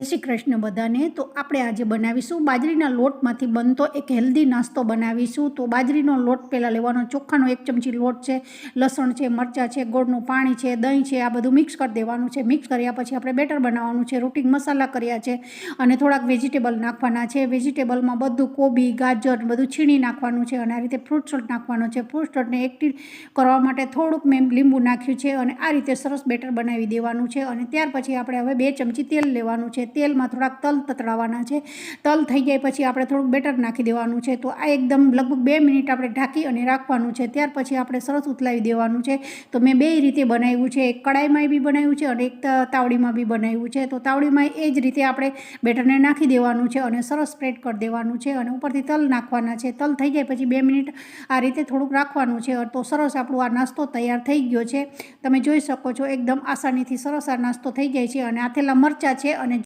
શ્રી કૃષ્ણ બધાને। તો આપણે આજે બનાવીશું બાજરીના લોટમાંથી બનતો એક હેલ્ધી નાસ્તો બનાવીશું। તો બાજરીનો લોટ પહેલાં લેવાનો, ચોખાનો 1 ચમચી લોટ છે, લસણ છે, મરચાં છે, ગોળનું પાણી છે, દહીં છે, આ બધું મિક્સ કરી દેવાનું છે। મિક્સ કર્યા પછી આપણે બેટર બનાવવાનું છે, રૂટિંગ મસાલા કર્યા છે અને થોડાક વેજીટેબલ નાખવાના છે। વેજીટેબલમાં બધું કોબી, ગાજર બધું છીણી નાખવાનું છે અને આ રીતે ફ્રૂટ સલાડ નાખવાનો છે। ફ્રૂટ સલાડને એક્ટિવ કરવા માટે થોડુંક મેં લીંબુ નાખ્યું છે અને આ રીતે સરસ બેટર બનાવી દેવાનું છે। અને ત્યાર પછી આપણે હવે 2 ચમચી તેલ લેવાનું છે। તેલમાં થોડાક તલ તતડાવવાના છે। તલ થઈ જાય પછી આપણે થોડુંક બેટર નાખી દેવાનું છે। તો આ એકદમ લગભગ 2 મિનિટ આપણે ઢાંકી અને રાખવાનું છે। ત્યાર પછી આપણે સરસ ઉથલાવી દેવાનું છે। તો મેં 2 રીતે બનાવ્યું છે, એક કડાઈમાં બી બનાવ્યું છે અને એક તાવડીમાં બી બનાવ્યું છે। તો તાવડીમાં એ જ રીતે આપણે બેટરને નાખી દેવાનું છે અને સરસ સ્પ્રેડ કરી દેવાનું છે અને ઉપરથી તલ નાખવાના છે। તલ થઈ જાય પછી 2 મિનિટ આ રીતે થોડુંક રાખવાનું છે। તો સરસ આપણું આ નાસ્તો તૈયાર થઈ ગયો છે। તમે જોઈ શકો છો એકદમ આસાનીથી સરસ આ નાસ્તો થઈ જાય છે। અને આથેલા મરચાં છે અને